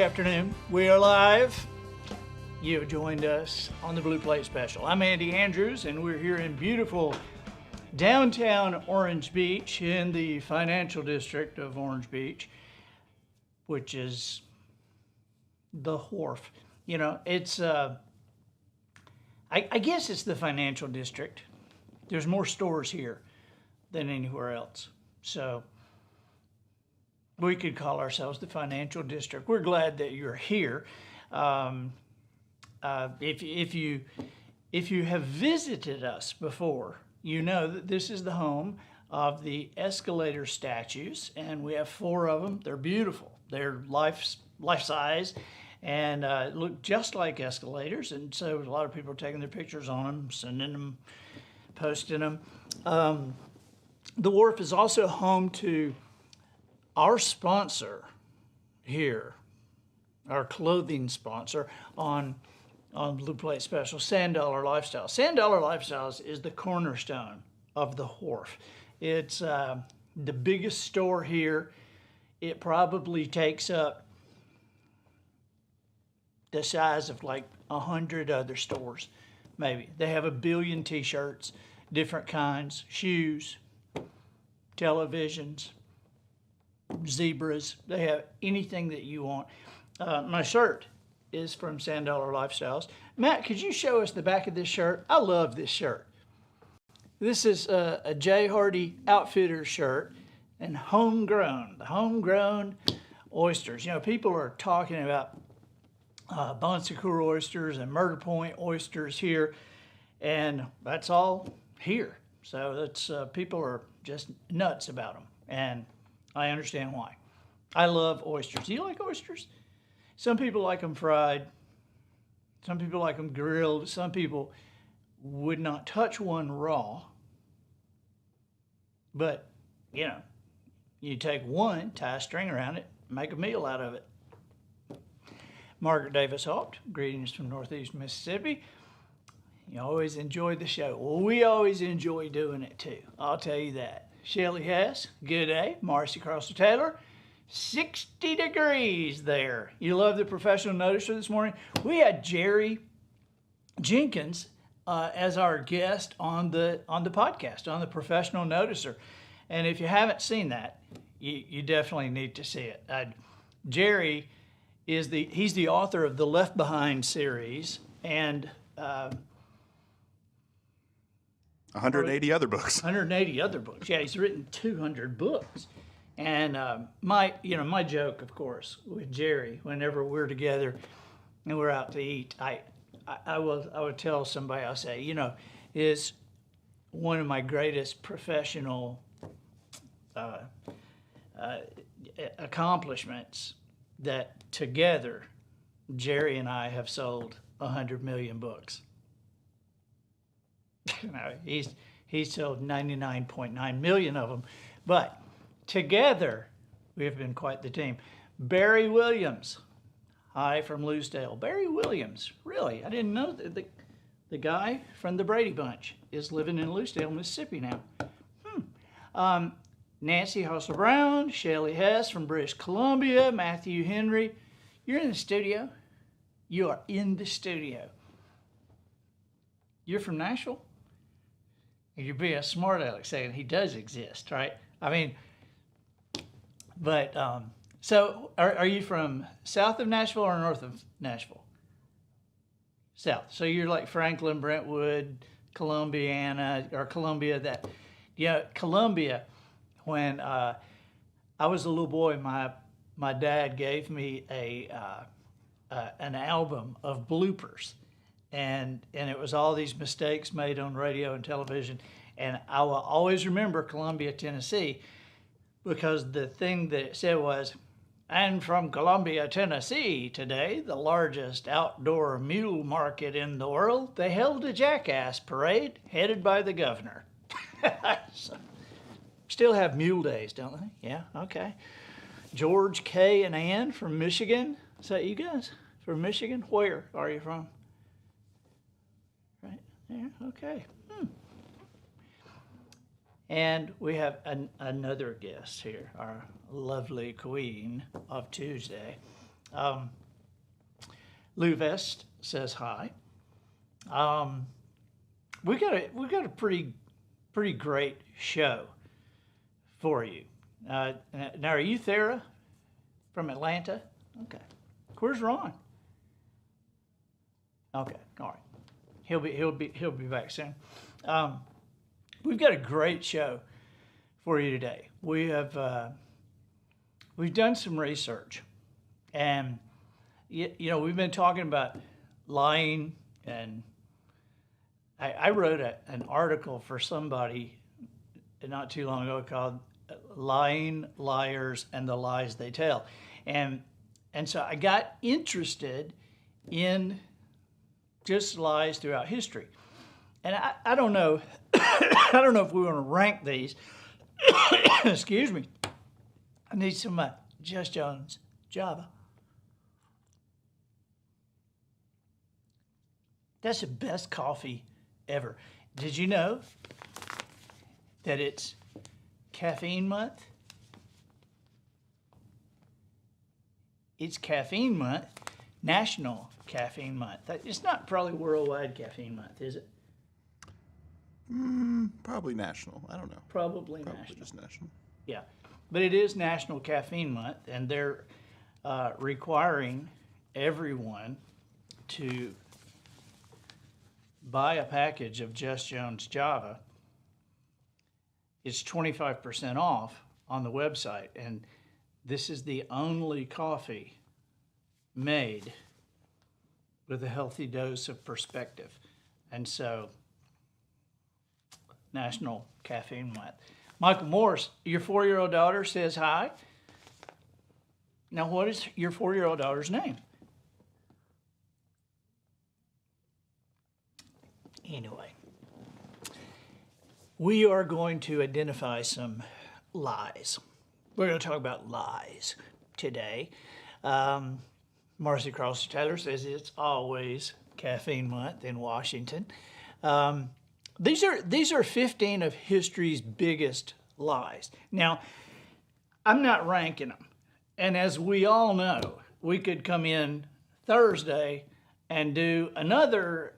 afternoon. We are live. You have joined us on the Blue Plate Special. I'm Andy Andrews, and we're here in beautiful downtown Orange Beach in the financial district of Orange Beach, which is the wharf. You know, it's, I guess it's the financial district. There's more stores here than anywhere else. So we could call ourselves the financial district. We're glad that you're here. If you have visited us before, you know that this is the home of the escalator statues, and we have 4 of them. They're beautiful. They're life size, and look just like escalators. And so a lot of people are taking their pictures on them, sending them, posting them. The wharf is also home to our sponsor here, our clothing sponsor on Blue Plate Special, $10 Lifestyles. $10 Lifestyles is the cornerstone of the wharf. It's the biggest store here. It probably takes up the size of like 100 other stores, maybe. They have 1 billion t-shirts, different kinds, shoes, televisions, zebras. They have anything that you want. My shirt is from $10 Lifestyles. Matt, could you show us the back of this shirt? I love this shirt. This is a J. Hardy Outfitters shirt, and homegrown oysters. You know, people are talking about Bon Secours oysters and Murder Point oysters here, and that's all here. So that's people are just nuts about them, and I understand why. I love oysters. Do you like oysters? Some people like them fried. Some people like them grilled. Some people would not touch one raw. But, you know, you take one, tie a string around it, make a meal out of it. Margaret Davis Haupt, greetings from Northeast Mississippi. You always enjoy the show. Well, we always enjoy doing it too. I'll tell you that. Shelley Hess, good day. Marcy Carlson Taylor, 60 degrees there. You love the professional noticer this morning? We had Jerry Jenkins as our guest on the podcast, on the professional noticer. And if you haven't seen that, you definitely need to see it. Jerry is he's the author of the Left Behind series and 180 other books. 180 other books. Yeah, he's written 200 books. And my joke, of course, with Jerry, whenever we're together and we're out to eat, I would tell somebody, I'll say, you know, is one of my greatest professional accomplishments that together Jerry and I have sold 100 million books. You know, he's sold 99.9 million of them, but together we have been quite the team. Barry Williams, hi from Lucedale. Barry Williams, really? I didn't know that the guy from the Brady Bunch is living in Lucedale, Mississippi now. Nancy Hustler Brown, Shelley Hess from British Columbia, Matthew Henry. You're in the studio. You are in the studio. You're from Nashville? You're being smart, Alex, saying he does exist, right? I mean, but, so are you from south of Nashville or north of Nashville? South. So you're like Franklin, Brentwood, Columbiana, or Columbia, that, you know, Columbia, when I was a little boy, my dad gave me an album of bloopers. And it was all these mistakes made on radio and television. And I will always remember Columbia, Tennessee, because the thing that it said was, and from Columbia, Tennessee, today, the largest outdoor mule market in the world, they held a jackass parade headed by the governor. So, still have mule days, don't they? Yeah, okay. George, Kay, and Ann from Michigan. Is that you guys from Michigan? Where are you from? Right there, okay. And we have another guest here, our lovely queen of Tuesday, Lou Vest says hi. We got a pretty great show for you. Now, are you Thera from Atlanta? Okay. Where's Ron? Okay, all right. He'll be back soon. We've got a great show for you today. We've done some research, and we've been talking about lying, and I wrote an article for somebody not too long ago called "Lying, Liars, and the Lies They Tell," and so I got interested in just lies throughout history. And I don't know, I don't know if we want to rank these. Excuse me. I need some Just Jones Java. That's the best coffee ever. Did you know that it's caffeine month? It's caffeine month, National Caffeine Month. It's not probably worldwide caffeine month, is it? Probably national. I don't know. Probably Probably national. just national. Yeah, but it is National Caffeine Month, and they're requiring everyone to buy a package of Just Jones Java. It's 25% off on the website, and this is the only coffee made with a healthy dose of perspective. And so, National Caffeine Month. Michael Morris, your 4-year-old daughter says hi. Now, what is your 4-year-old daughter's name? Anyway, we are going to identify some lies. We're going to talk about lies today. Marcy Crosser Taylor says it's always caffeine month in Washington. These are 15 of history's biggest lies. Now, I'm not ranking them. And as we all know, we could come in Thursday and do another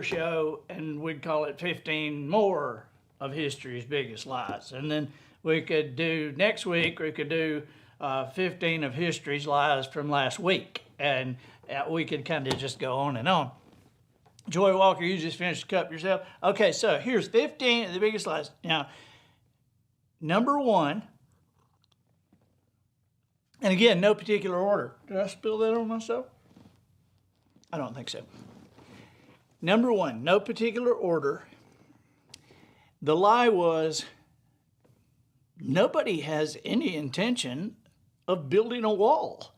show, and we'd call it 15 more of history's biggest lies. And then we could do next week, we could do 15 of history's lies from last week. And we could kind of just go on and on. Joy Walker, you just finished the cup yourself. Okay, so here's 15 of the biggest lies. Now, number one, and again, no particular order. Did I spill that on myself? I don't think so. Number one, no particular order. The lie was nobody has any intention of building a wall.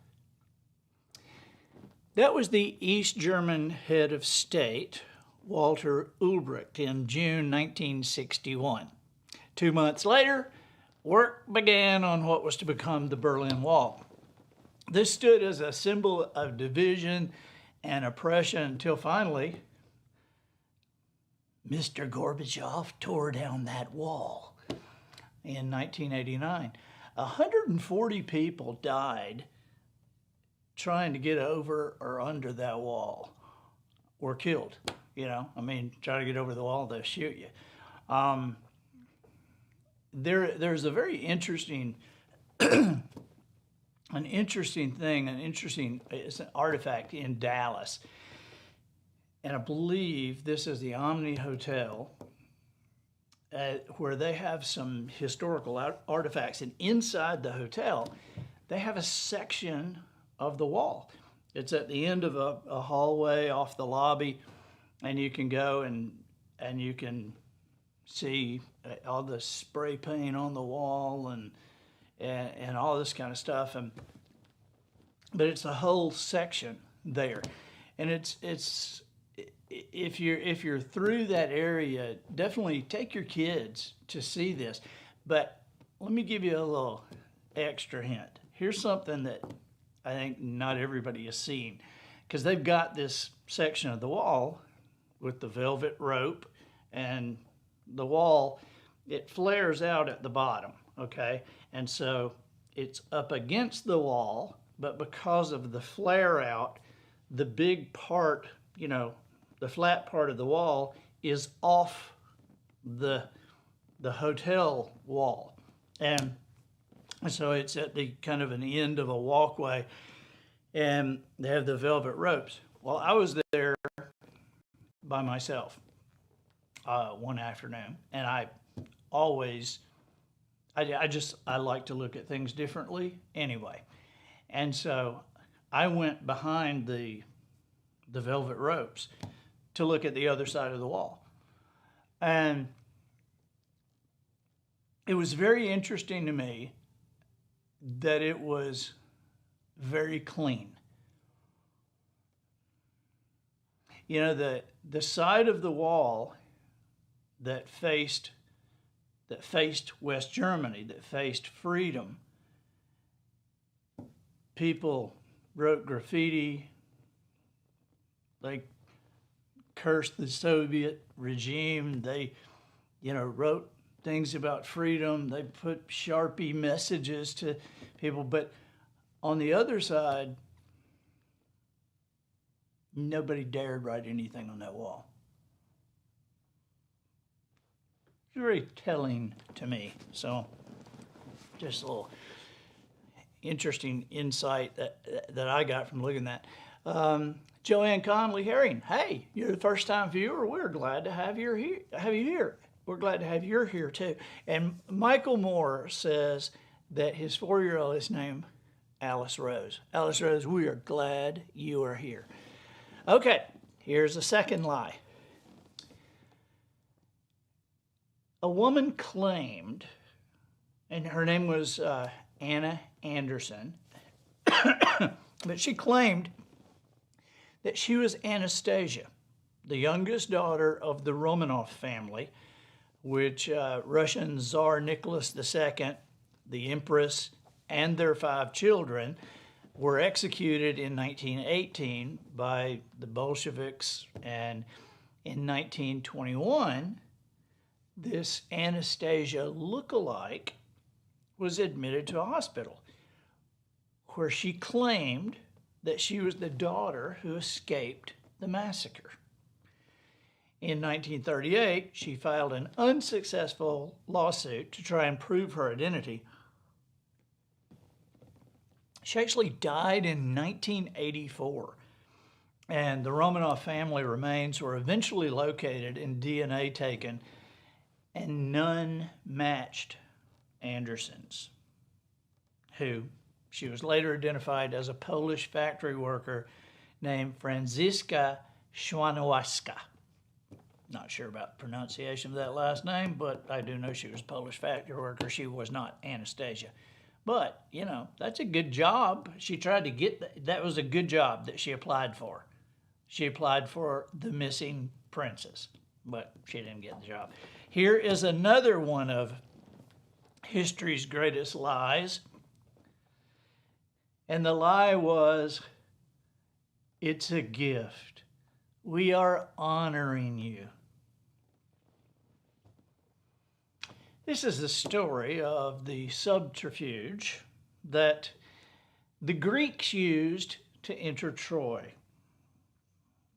That was the East German head of state, Walter Ulbricht, in June 1961. 2 months later, work began on what was to become the Berlin Wall. This stood as a symbol of division and oppression until finally, Mr. Gorbachev tore down that wall in 1989. 140 people died trying to get over or under that wall, or killed. Try to get over the wall, they'll shoot you. There's a very interesting, it's an artifact in Dallas, and I believe this is the Omni Hotel, where they have some historical artifacts, and inside the hotel, they have a section of the wall. It's at the end of a hallway off the lobby, and you can go and you can see all the spray paint on the wall and all this kind of stuff. But it's a whole section there, and it's if you're through that area, definitely take your kids to see this. But let me give you a little extra hint. Here's something that I think not everybody has seen, because they've got this section of the wall with the velvet rope, and the wall, it flares out at the bottom, okay? And so it's up against the wall, but because of the flare out, the big part, the flat part of the wall is off the hotel wall. And so it's at the kind of an end of a walkway, and they have the velvet ropes. Well, I was there by myself one afternoon, and I like to look at things differently anyway. And so I went behind the velvet ropes to look at the other side of the wall. And it was very interesting to me that it was very clean. The side of the wall that faced West Germany, that faced freedom, people wrote graffiti, they cursed the Soviet regime, they wrote things about freedom, they put Sharpie messages to people, but on the other side, nobody dared write anything on that wall. It's very telling to me. So just a little interesting insight that I got from looking at that. Joanne Conley Herring, hey, you're the first time viewer. We're glad to have you here. We're glad to have you here too. And Michael Moore says that his 4-year-old is named Alice Rose. Alice Rose, we are glad you are here. Okay, here's the second lie. A woman claimed, and her name was Anna Anderson, but she claimed that she was Anastasia, the youngest daughter of the Romanov family, which Russian Tsar Nicholas II, the Empress, and their 5 children were executed in 1918 by the Bolsheviks, and in 1921, this Anastasia look-alike was admitted to a hospital where she claimed that she was the daughter who escaped the massacre. In 1938, she filed an unsuccessful lawsuit to try and prove her identity. She actually died in 1984, and the Romanov family remains were eventually located and DNA taken, and none matched Anderson's, who she was later identified as a Polish factory worker named Franziska Szwanowska. Not sure about the pronunciation of that last name, but I do know she was a Polish factory worker. She was not Anastasia. But, that's a good job. She tried to get that was a good job that she applied for. She applied for the missing princess, but she didn't get the job. Here is another one of history's greatest lies. And the lie was, it's a gift. We are honoring you. This is the story of the subterfuge that the Greeks used to enter Troy.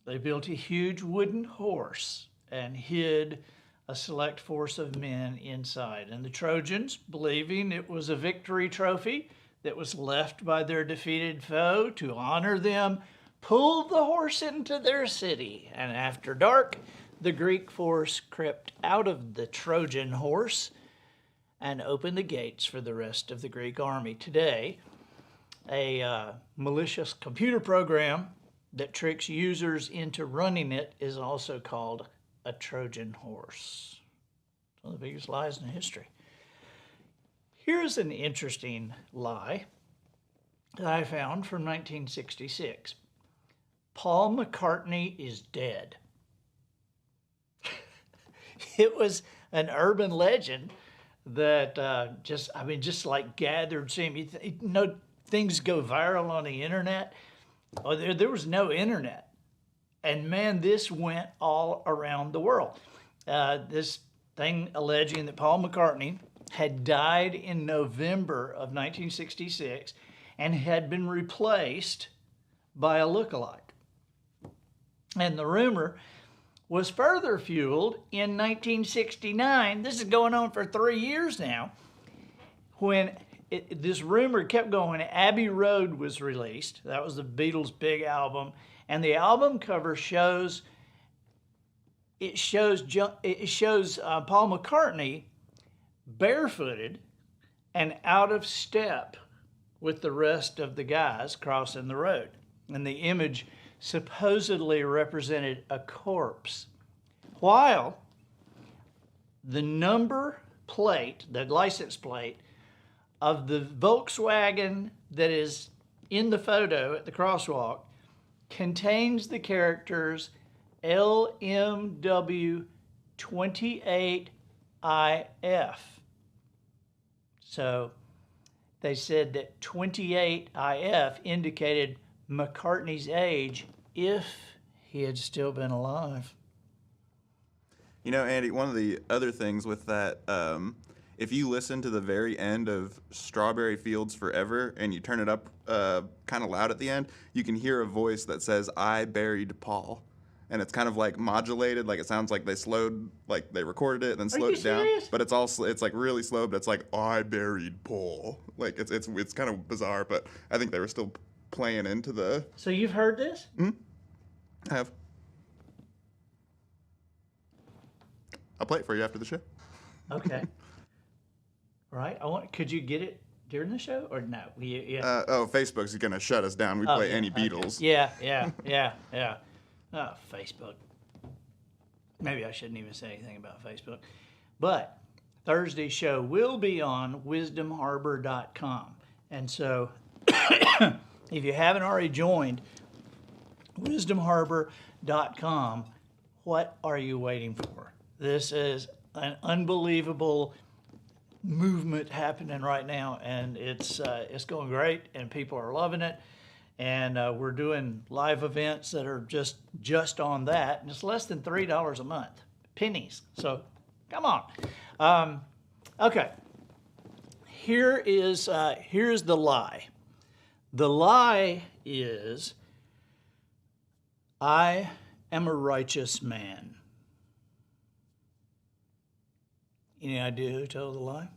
They built a huge wooden horse and hid a select force of men inside. And the Trojans, believing it was a victory trophy that was left by their defeated foe to honor them, pulled the horse into their city. And after dark, the Greek force crept out of the Trojan horse and opened the gates for the rest of the Greek army. Today, a malicious computer program that tricks users into running it is also called a Trojan horse. It's one of the biggest lies in history. Here's an interesting lie that I found from 1966. Paul McCartney is dead. It was an urban legend that just like gathered steam. Things go viral on the internet. Oh, there was no internet. And man, this went all around the world. This thing alleging that Paul McCartney had died in November of 1966, and had been replaced by a lookalike. And the rumor was further fueled in 1969. This is going on for 3 years now, when this rumor kept going. Abbey Road was released. That was the Beatles' big album, and the album cover shows Paul McCartney barefooted and out of step with the rest of the guys crossing the road, and the image supposedly represented a corpse, while the number plate, the license plate of the Volkswagen that is in the photo at the crosswalk, contains the characters LMW28IF. So they said that 28IF indicated McCartney's age if he had still been alive. You know, Andy, one of the other things with that, if you listen to the very end of Strawberry Fields Forever and you turn it up kind of loud at the end, you can hear a voice that says, "I buried Paul." And it's kind of like modulated, like it sounds like they recorded it and then slowed it down. Serious? But it's like really slow, but it's like, "I buried Paul." Like it's kind of bizarre, but I think they were still playing into the... So you've heard this? I have. I'll play it for you after the show. Okay. Right. Could you get it during the show or no? Yeah. Facebook's gonna shut us down. We play any Beatles. Yeah. Oh, Facebook. Maybe I shouldn't even say anything about Facebook. But Thursday's show will be on wisdomharbor.com. And so if you haven't already joined wisdomharbor.com, what are you waiting for? This is an unbelievable movement happening right now, and it's going great, and people are loving it. And we're doing live events that are just on that, and it's less than $3 a month, pennies. So come on. Okay. Here's the lie. The lie is, I am a righteous man. Any idea who told the lie?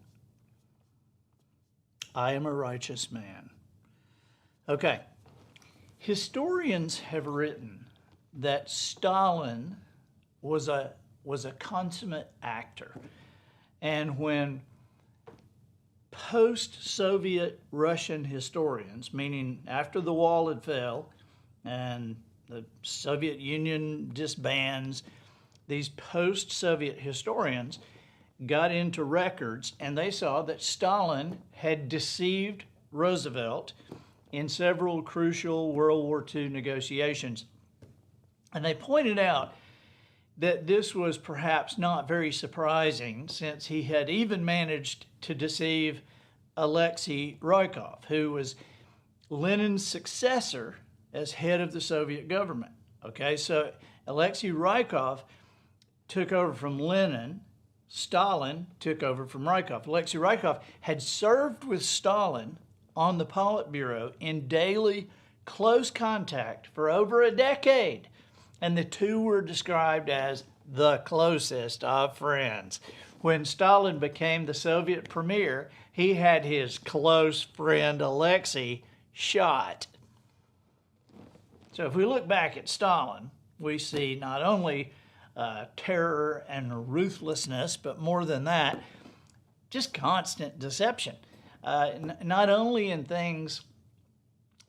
I am a righteous man. Okay. Historians have written that Stalin was a consummate actor. And when post-Soviet Russian historians, meaning after the wall had fell and the Soviet Union disbands, these post-Soviet historians got into records and they saw that Stalin had deceived Roosevelt in several crucial World War II negotiations. And they pointed out that this was perhaps not very surprising, since he had even managed to deceive Alexei Rykov, who was Lenin's successor as head of the Soviet government. Okay, so Alexei Rykov took over from Lenin. Stalin took over from Rykov. Alexei Rykov had served with Stalin on the Politburo in daily close contact for over a decade. And the two were described as the closest of friends. When Stalin became the Soviet premier, he had his close friend Alexei shot. So if we look back at Stalin, we see not only terror and ruthlessness, but more than that, just constant deception. Not only in things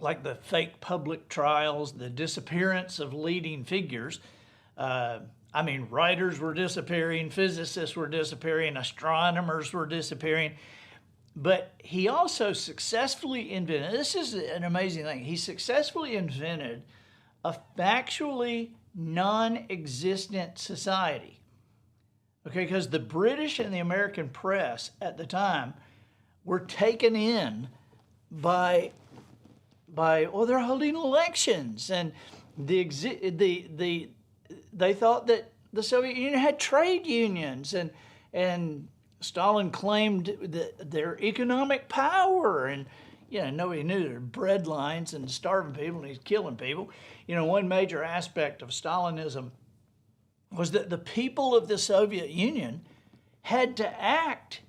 like the fake public trials, the disappearance of leading figures. Writers were disappearing, physicists were disappearing, astronomers were disappearing. But he also successfully invented, this is an amazing thing, he successfully invented a factually non-existent society. Okay, because the British and the American press at the time were taken in by they're holding elections, and they thought that the Soviet Union had trade unions, and Stalin claimed their economic power, and nobody knew there were bread lines and starving people and he's killing people. One major aspect of Stalinism was that the people of the Soviet Union had to act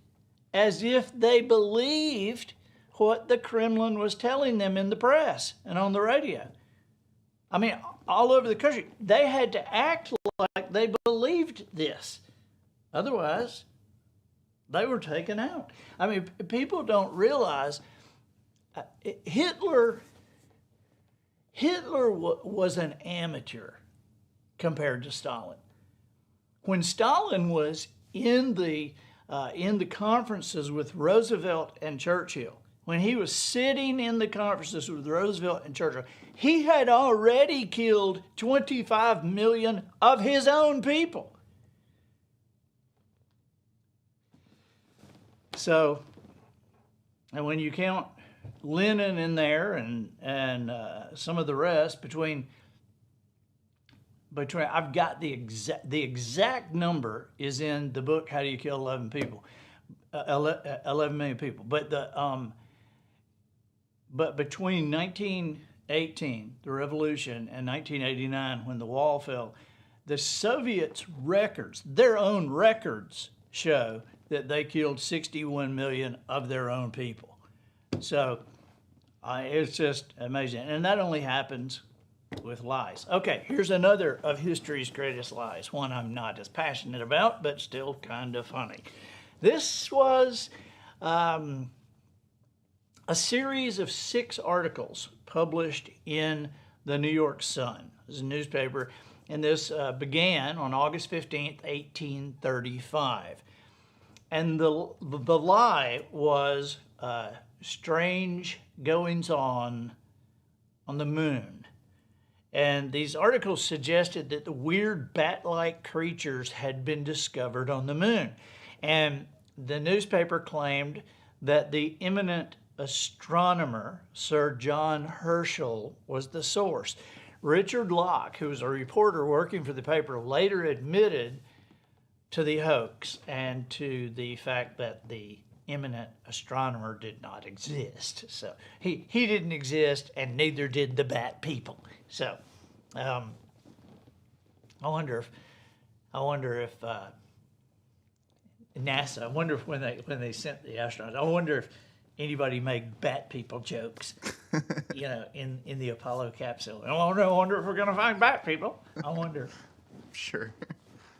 as if they believed what the Kremlin was telling them in the press and on the radio. I mean, all over the country, they had to act like they believed this. Otherwise, they were taken out. I mean, people don't realize Hitler was an amateur compared to Stalin. When Stalin was in the conferences with Roosevelt and Churchill, when he was sitting in the conferences with Roosevelt and Churchill, he had already killed 25 million of his own people. So, and when you count Lenin in there and some of the rest, between I've got the exact number is in the book How Do You Kill 11 People, 11 million people. But between 1918, the revolution, and 1989, when the wall fell, the Soviets' records, their own records, show that they killed 61 million of their own people. So it's just amazing. And that only happens with lies. Okay, here's another of history's greatest lies, one I'm not as passionate about, but still kind of funny. This was a series of 6 articles published in the New York Sun. It was a newspaper, and this began on August 15th, 1835. And the lie was strange goings-on the moon. And these articles suggested that the weird bat-like creatures had been discovered on the moon. And the newspaper claimed that the eminent astronomer, Sir John Herschel, was the source. Richard Locke, who was a reporter working for the paper, later admitted to the hoax and to the fact that the eminent astronomer did not exist. So he didn't exist, and neither did the bat people. So I wonder if NASA. I wonder if when they sent the astronauts, I wonder if anybody made bat people jokes, in the Apollo capsule. I wonder if we're going to find bat people. I wonder. Sure.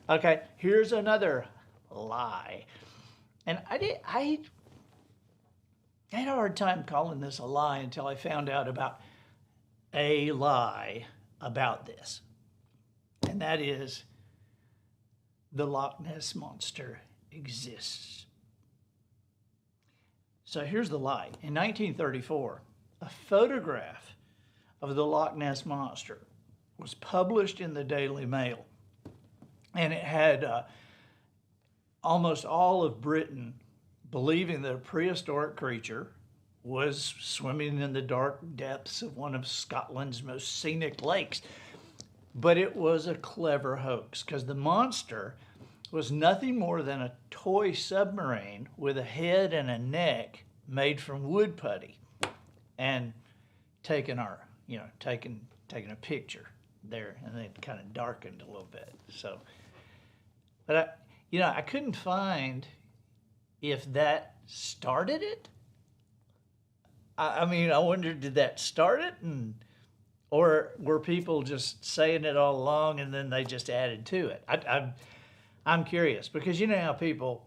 Okay, here's another lie. And I had a hard time calling this a lie until I found out about a lie about this. And that is the Loch Ness Monster exists. So here's the lie. In 1934, a photograph of the Loch Ness Monster was published in the Daily Mail. And it had almost all of Britain believing that a prehistoric creature was swimming in the dark depths of one of Scotland's most scenic lakes. But it was a clever hoax, because the monster was nothing more than a toy submarine with a head and a neck made from wood putty, and taking a picture there, and then kind of darkened a little bit. So, but I couldn't find if that started it. I mean, I wondered, did that start it, or were people just saying it all along and then they just added to it? I'm curious, because you know how people,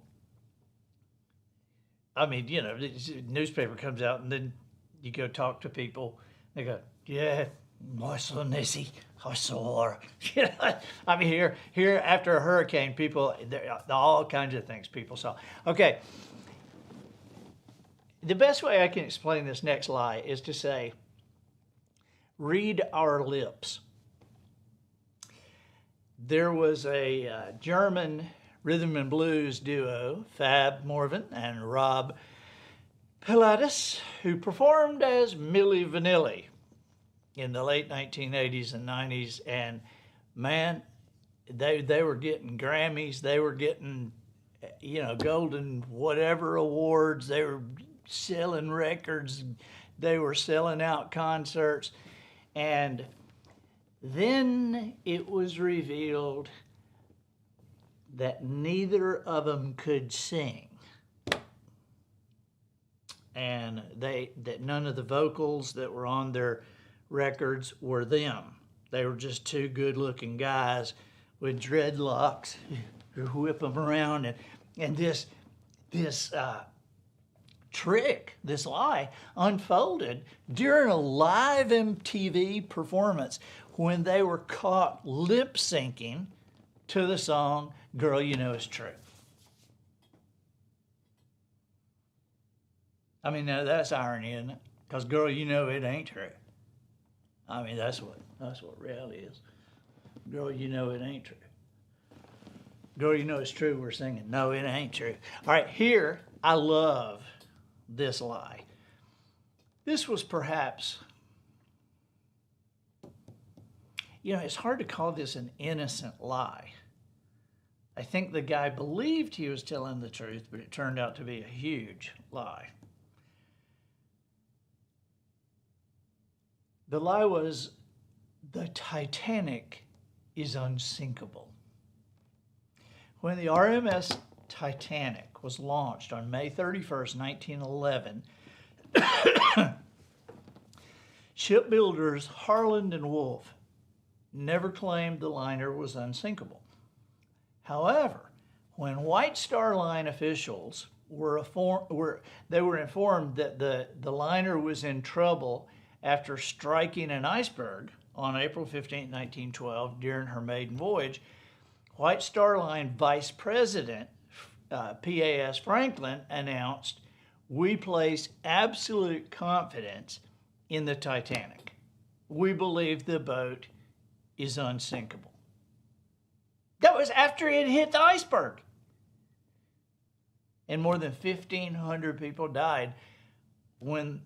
the newspaper comes out and then you go talk to people, they go, yeah, I saw Nessie, I saw her. Here after a hurricane, people, all kinds of things people saw. Okay, the best way I can explain this next lie is to say, read our lips. There was a German rhythm and blues duo, Fab Morvan and Rob Pilatus, who performed as Milli Vanilli in the late 1980s and 90s. And man, they were getting Grammys. They were getting, golden whatever awards. They were selling records, They were selling out concerts. And then it was revealed that neither of them could sing. And that none of the vocals that were on their records were them. They were just two good-looking guys with dreadlocks who whip them around. And this trick, this lie, unfolded during a live MTV performance when they were caught lip-syncing to the song Girl You Know It's True. I mean, now that's irony, isn't it? Because girl, you know it ain't true. I mean, that's what reality is. Girl, you know it ain't true. Girl, you know it's true, we're singing. No, it ain't true. All right, here, I love this lie. This was perhaps, it's hard to call this an innocent lie. I think the guy believed he was telling the truth, but it turned out to be a huge lie. The lie was, the Titanic is unsinkable. When the RMS Titanic was launched on May 31st, 1911, shipbuilders Harland and Wolff never claimed the liner was unsinkable. However, when White Star Line officials were informed that the liner was in trouble after striking an iceberg on April 15, 1912, during her maiden voyage, White Star Line Vice President P.A.S. Franklin announced, "We place absolute confidence in the Titanic. We believe the boat is unsinkable." That was after it hit the iceberg. And more than 1,500 people died when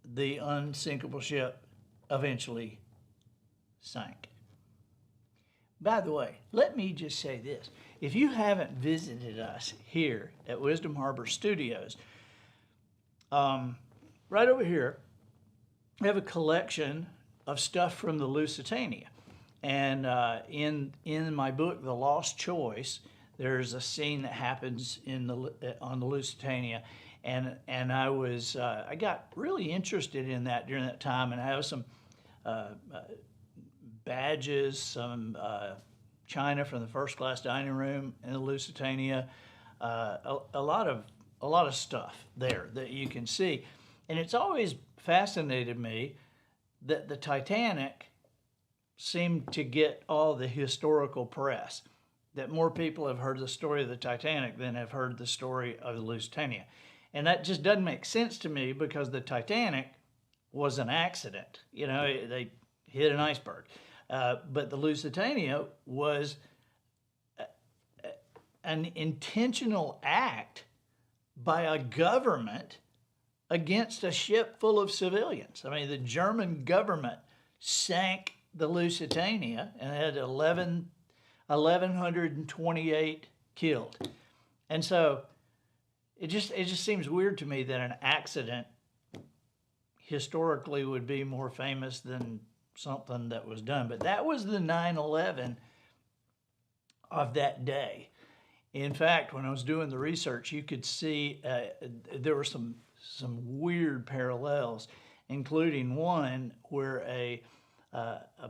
the unsinkable ship eventually sank. By the way, let me just say this. If you haven't visited us here at Wisdom Harbor Studios, right over here, we have a collection of stuff from the Lusitania. And in my book, The Lost Choice, there's a scene that happens on the Lusitania. And I got really interested in that during that time, and I have some badges, some china from the first class dining room in the Lusitania, a lot of stuff there that you can see, and it's always fascinated me that the Titanic seemed to get all the historical press, that more people have heard the story of the Titanic than have heard the story of the Lusitania. And that just doesn't make sense to me, because the Titanic was an accident. They hit an iceberg. But the Lusitania was an intentional act by a government against a ship full of civilians. I mean, the German government sank the Lusitania and had 1,128 killed. And so it just seems weird to me that an accident historically would be more famous than something that was done. But that was the 9/11 of that day. In fact, when I was doing the research, you could see there were some weird parallels, including one where a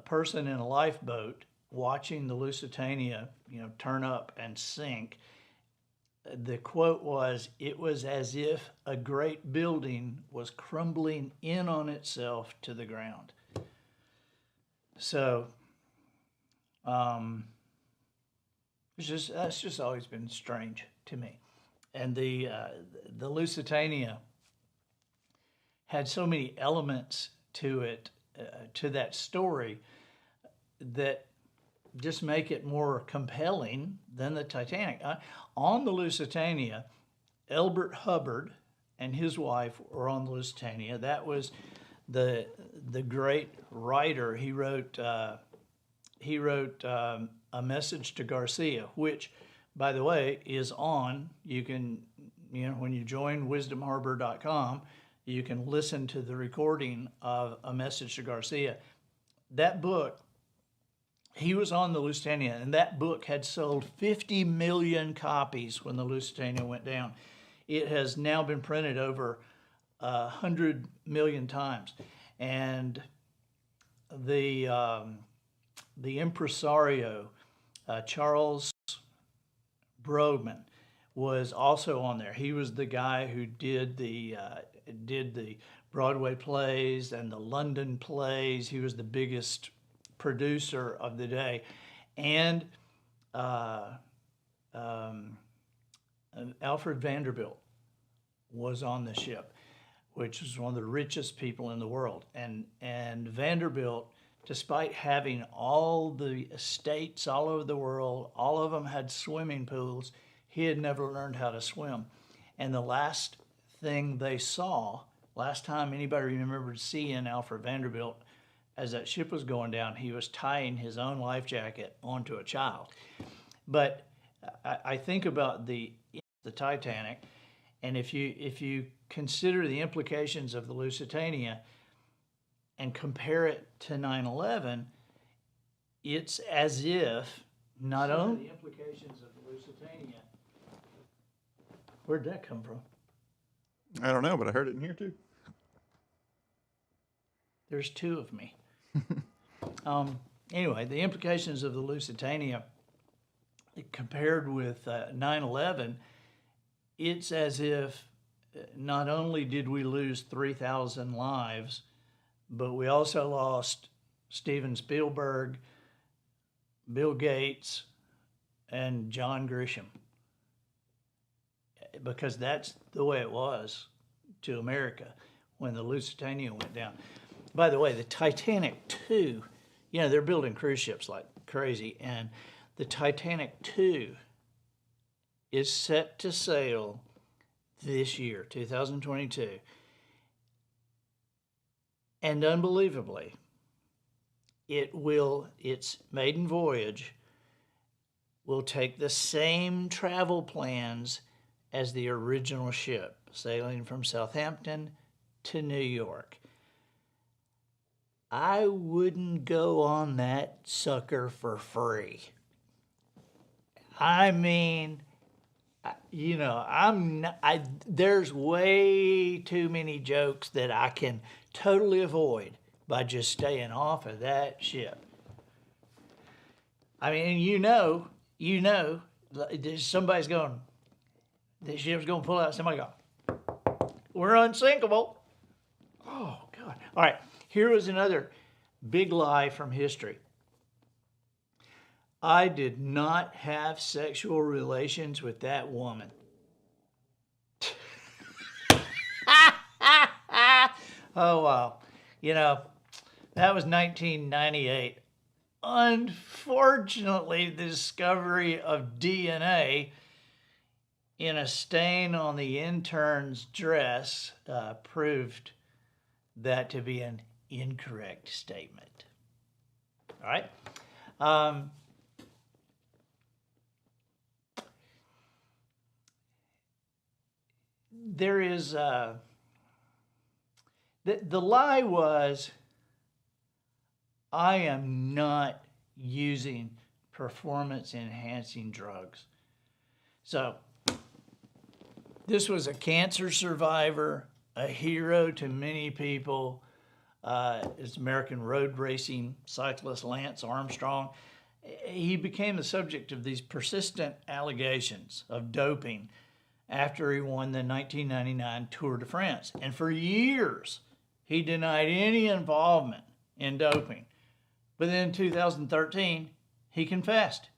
person in a lifeboat watching the Lusitania, turn up and sink. The quote was, "It was as if a great building was crumbling in on itself to the ground." So, that's just always been strange to me. And the Lusitania had so many elements to it, to that story, that just make it more compelling than the Titanic. On the Lusitania, Elbert Hubbard and his wife were on the Lusitania. That was the great writer. He wrote A Message to Garcia, which, by the way, is on. You can, when you join wisdomharbor.com, You can listen to the recording of A Message to Garcia. That book, he was on the Lusitania, and that book had sold 50 million copies when the Lusitania went down. It has now been printed over 100 million times. And the impresario, Charles Brodman, was also on there. He was the guy who did the Broadway plays and the London plays. He was the biggest producer of the day. And Alfred Vanderbilt was on the ship, which was one of the richest people in the world. And Vanderbilt, despite having all the estates all over the world, all of them had swimming pools, he had never learned how to swim. And the last thing they saw, last time anybody remembered seeing Alfred Vanderbilt, as that ship was going down, he was tying his own life jacket onto a child. But I think about the Titanic, and if you consider the implications of the Lusitania and compare it to 9/11, it's as if not only the implications of the Lusitania. Where'd that come from? I don't know, but I heard it in here too. There's two of me. Anyway, the implications of the Lusitania compared with 9/11, it's as if not only did we lose 3,000 lives, but we also lost Steven Spielberg, Bill Gates, and John Grisham. Because that's the way it was to America when the Lusitania went down. By the way, the Titanic 2, they're building cruise ships like crazy, and the Titanic 2 is set to sail this year, 2022. And unbelievably, its maiden voyage will take the same travel plans as the original ship, sailing from Southampton to New York. I wouldn't go on that sucker for free. I mean, there's way too many jokes that I can totally avoid by just staying off of that ship. I mean, somebody's going, the ship's going to pull out. Somebody go, we're unsinkable. Oh, God. All right, here was another big lie from history. I did not have sexual relations with that woman. Oh, wow. That was 1998. Unfortunately, the discovery of DNA in a stain on the intern's dress proved that to be an incorrect statement. All right. There is the lie was, I am not using performance enhancing drugs. So this was a cancer survivor, a hero to many people. It's American road racing cyclist Lance Armstrong. He became the subject of these persistent allegations of doping after he won the 1999 Tour de France. And for years, he denied any involvement in doping. But then in 2013, he confessed.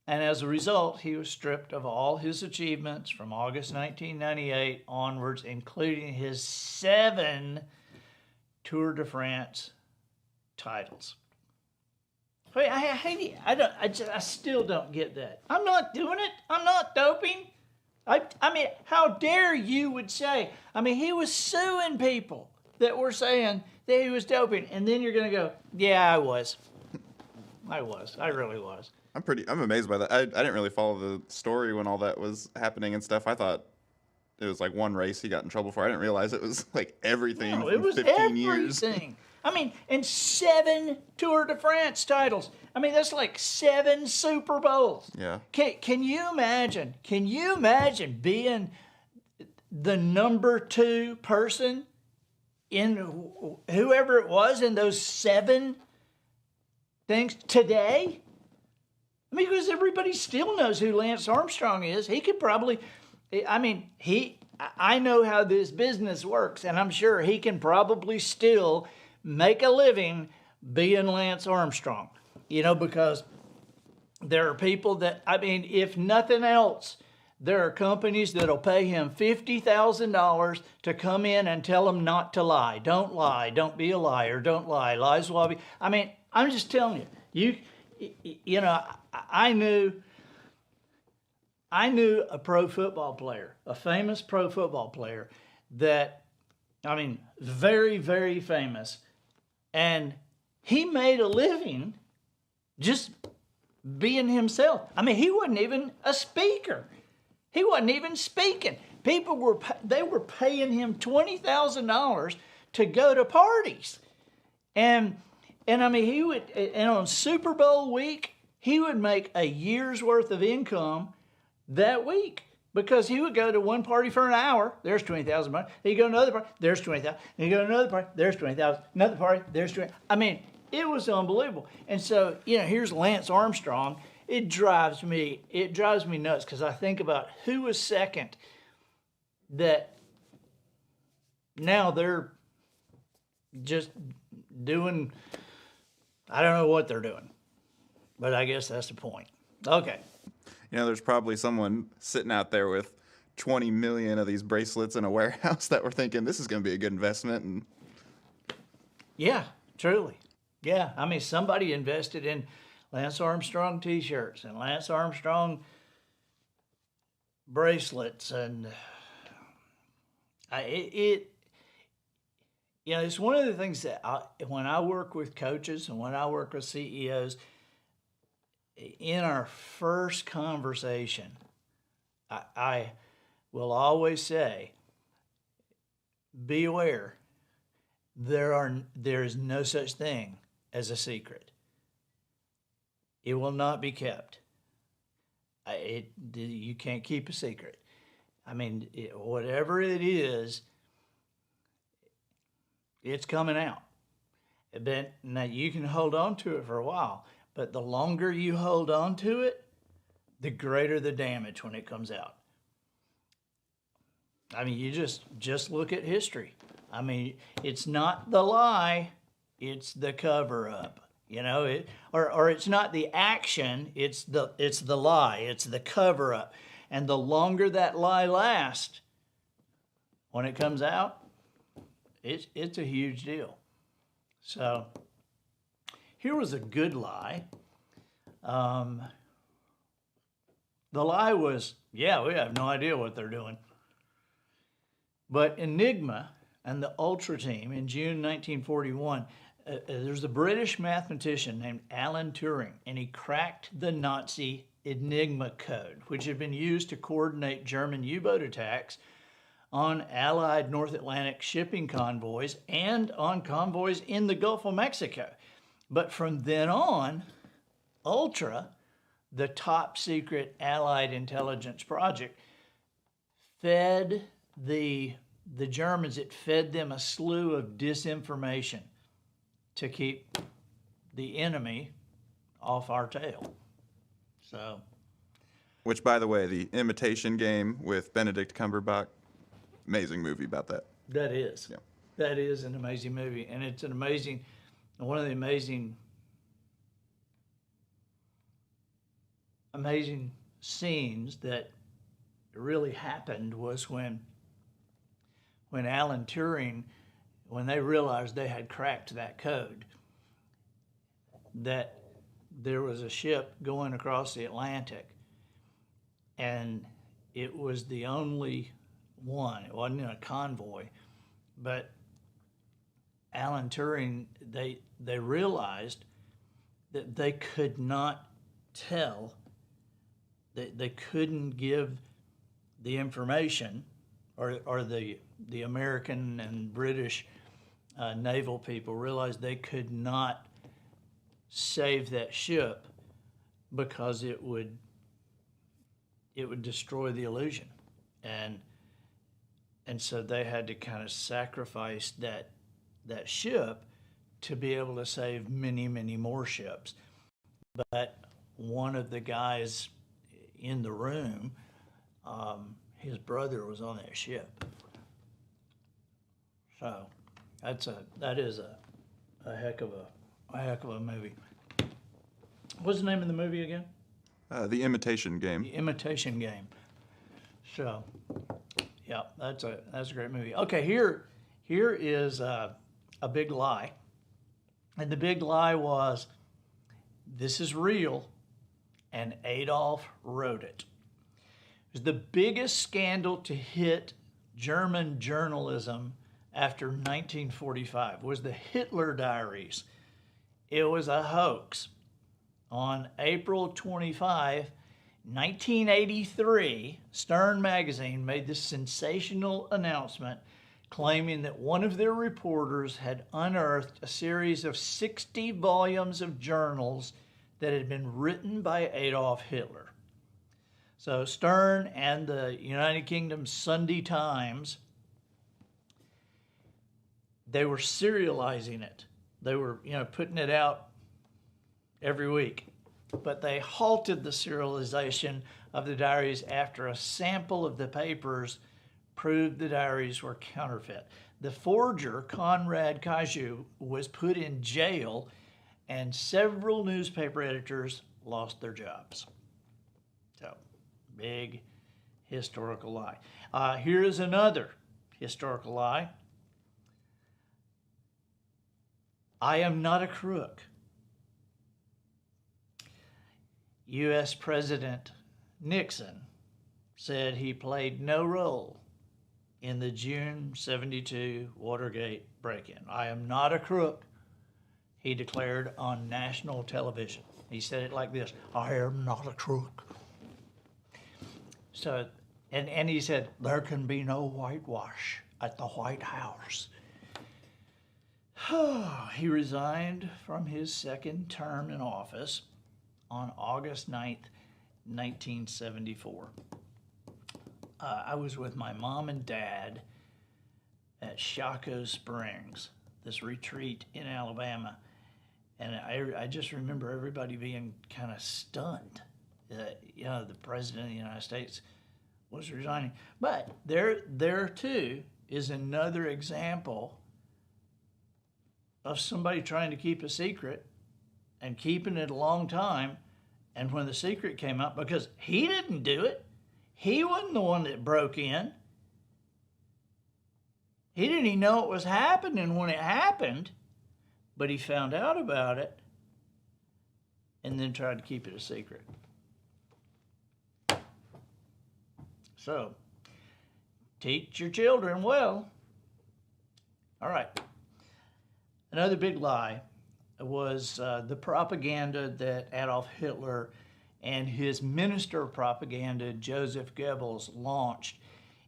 And as a result, he was stripped of all his achievements from August 1998 onwards, including his 7 Tour de France titles. Wait, I still don't get that. I'm not doing it. I'm not doping. I mean, how dare you would say? I mean, he was suing people that were saying that he was doping, and then you're going to go, yeah, I was. I really was. I'm amazed by that. I didn't really follow the story when all that was happening and stuff. I thought it was like one race he got in trouble for. I didn't realize it was like everything No, for it was 15 years. everything. I mean, and 7 Tour de France titles. I mean, that's like 7 Super Bowls. Yeah. Can you imagine? Can you imagine being the number 2 person in whoever it was in those 7 things today? I mean, because everybody still knows who Lance Armstrong is. He could probably, I mean, I know how this business works, and I'm sure he can probably still make a living being Lance Armstrong, because there are people that, I mean, if nothing else, there are companies that'll pay him $50,000 to come in and tell him not to lie. Don't lie. Don't be a liar. Don't lie. Lies will be. I mean, I'm just telling you, I knew a pro football player, a famous pro football player that, I mean, very, very famous. And he made a living just being himself. I mean, he wasn't even a speaker. He wasn't even speaking. People were paying him $20,000 to go to parties. And I mean, and on Super Bowl week, he would make a year's worth of income that week, because he would go to one party for an hour, there's $20,000. He'd go to another party, there's $20,000. He'd go to another party, there's $20,000. Another party, there's $20,000. I mean, it was unbelievable. And so, here's Lance Armstrong. It drives me nuts, because I think about who was second that now they're just doing, I don't know what they're doing, but I guess that's the point. Okay. There's probably someone sitting out there with 20 million of these bracelets in a warehouse that were thinking this is going to be a good investment. And yeah, truly. Yeah, I mean, somebody invested in Lance Armstrong T-shirts and Lance Armstrong bracelets, and it's one of the things that when I work with coaches and when I work with CEOs, in our first conversation, I will always say, be aware, there is no such thing as a secret. It will not be kept. You can't keep a secret. I mean, whatever it is, it's coming out. But now you can hold on to it for a while, but the longer you hold on to it, the greater the damage when it comes out. I mean, you just look at history. I mean, it's not the lie, it's the cover up. Or it's not the action, it's the lie, it's the cover up. And the longer that lie lasts, when it comes out, it's a huge deal. So here was a good lie. The lie was, we have no idea what they're doing. But Enigma and the Ultra team in June 1941, there's a British mathematician named Alan Turing, and he cracked the Nazi Enigma code, which had been used to coordinate German U-boat attacks on Allied North Atlantic shipping convoys and on convoys in the Gulf of Mexico. But from then on, Ultra, the top secret Allied intelligence project, fed the Germans, it fed them a slew of disinformation to keep the enemy off our tail. So, which, by the way, The Imitation Game with Benedict Cumberbatch, amazing movie about that. That is. Yeah. That is an amazing movie, and it's one of the amazing scenes that really happened was when Alan Turing, when they realized they had cracked that code, that there was a ship going across the Atlantic, and it was the only one. It wasn't in a convoy, but Alan Turing, they realized that they could not tell, that they couldn't give the information or the American and British naval people realized they could not save that ship because it would destroy the illusion, and so they had to kind of sacrifice that ship to be able to save many, many more ships. But one of the guys in the room, his brother was on that ship. So that is a heck of a movie. What's the name of the movie again? The Imitation Game. The Imitation Game. So, yeah, that's a great movie. Okay, here is a big lie, and the big lie was, this is real, and Adolf wrote it. It was the biggest scandal to hit German journalism after 1945. Was the Hitler Diaries. It was a hoax. On April 25, 1983, Stern magazine made this sensational announcement claiming that one of their reporters had unearthed a series of 60 volumes of journals that had been written by Adolf Hitler. So Stern and the United Kingdom Sunday Times, they were serializing it. They were, putting it out every week. But they halted the serialization of the diaries after a sample of the papers proved the diaries were counterfeit. The forger, Conrad Kaju, was put in jail, and several newspaper editors lost their jobs. So, big historical lie. Here is another historical lie. I am not a crook. U.S. President Nixon said he played no role in the June 72 Watergate break-in. I am not a crook, he declared on national television. He said it like this: I am not a crook. So, and he said, there can be no whitewash at the White House. He resigned from his second term in office on August 9th, 1974. I was with my mom and dad at Shaco Springs, this retreat in Alabama, and I just remember everybody being kind of stunned that, the President of the United States was resigning. But there too is another example of somebody trying to keep a secret and keeping it a long time, and when the secret came out, because he didn't do it, he wasn't the one that broke in. He didn't even know it was happening when it happened, but he found out about it and then tried to keep it a secret. So, teach your children well. All right. Another big lie was the propaganda that Adolf Hitler and his minister of propaganda, Joseph Goebbels, launched.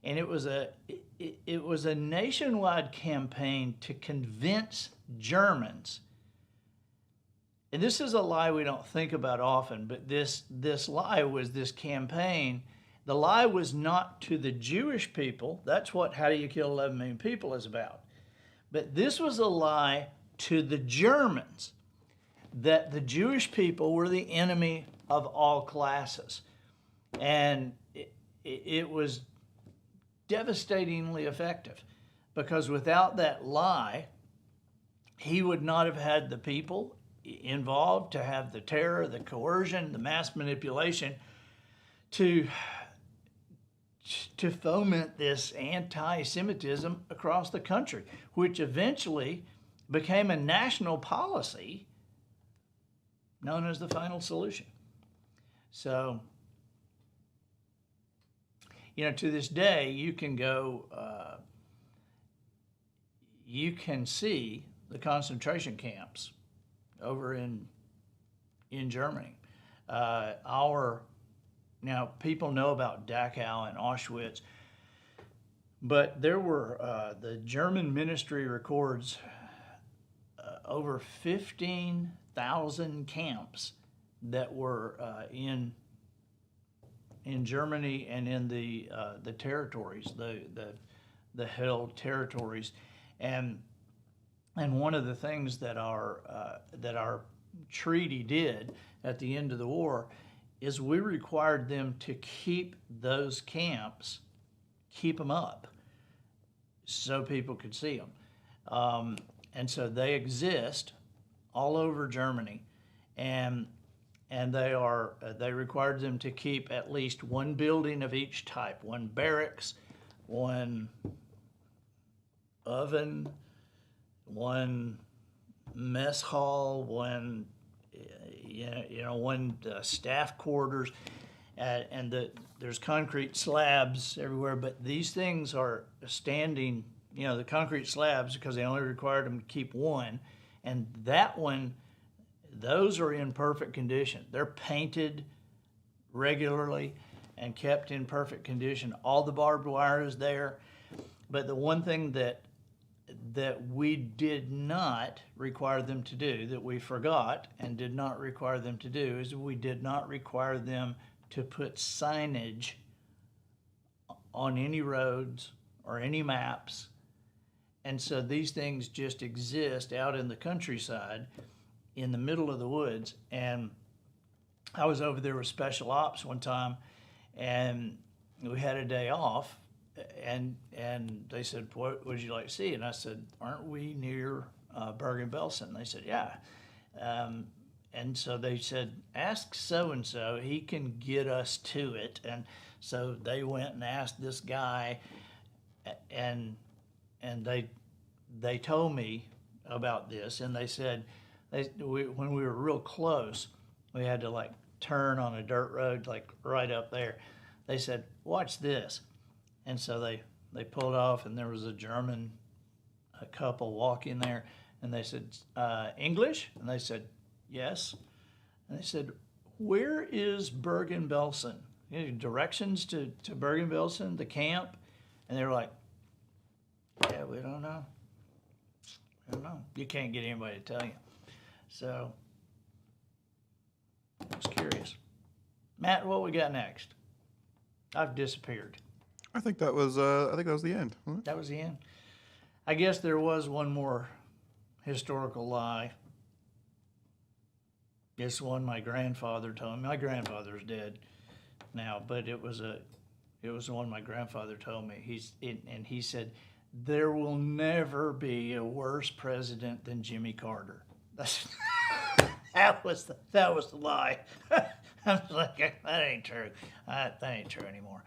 And it was a nationwide campaign to convince Germans. And this is a lie we don't think about often, but this lie was this campaign. The lie was not to the Jewish people. That's what How Do You Kill 11 Million People is about. But this was a lie to the Germans, that the Jewish people were the enemy of all classes. And it was devastatingly effective, because without that lie, he would not have had the people involved to have the terror, the coercion, the mass manipulation to foment this anti-Semitism across the country, which eventually became a national policy known as the Final Solution. So, to this day, you can go, you can see the concentration camps over in Germany. Now, people know about Dachau and Auschwitz, But there were, the German ministry records over 15,000 camps that were in Germany and in the territories, the held territories, and one of the things that our treaty did at the end of the war is we required them to keep those camps, keep them up, so people could see them, and so they exist all over Germany, and they required them to keep at least one building of each type, one barracks, one oven, one mess hall, one one staff quarters, and there's concrete slabs everywhere. But these things are standing, the concrete slabs, because they only required them to keep one, and that one, those are in perfect condition. They're painted regularly and kept in perfect condition. All the barbed wire is there. But the one thing that we did not require them to do, that we forgot and did not require them to do, is we did not require them to put signage on any roads or any maps. And so these things just exist out in the countryside in the middle of the woods. And I was over there with special ops one time, and we had a day off, and they said, what would you like to see? And I said, aren't we near Bergen-Belsen? They said, yeah. And so they said, ask so-and-so, he can get us to it. And so they went and asked this guy, and they told me about this, and they said, when we were real close, we had to turn on a dirt road right up there. They said, watch this. And so they pulled off, and there was a German couple walking there, and they said, English? And they said, yes. And they said, where is Bergen-Belsen? Directions to Bergen-Belsen, the camp? And they were like, yeah, we don't know. I don't know. You can't get anybody to tell you. So I was curious. Matt, what we got next? I've disappeared. I think that was the end. That was the end. I guess there was one more historical lie. It's one my grandfather told me. My grandfather's dead now, but it was one my grandfather told me. He said, there will never be a worse president than Jimmy Carter. That was the lie. I was like, that ain't true. That ain't true anymore.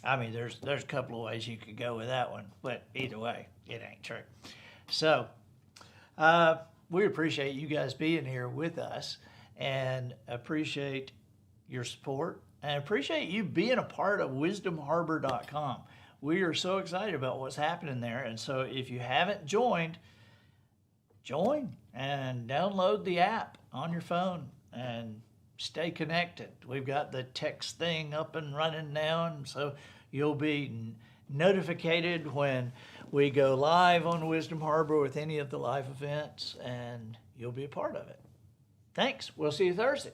There's a couple of ways you could go with that one, but either way, it ain't true. So, we appreciate you guys being here with us, and appreciate your support, and appreciate you being a part of wisdomharbor.com. We are so excited about what's happening there, and so if you haven't joined, join and download the app on your phone and stay connected. We've got the text thing up and running now, and so you'll be notified when we go live on Wisdom Harbor with any of the live events, and you'll be a part of it. Thanks. We'll see you Thursday.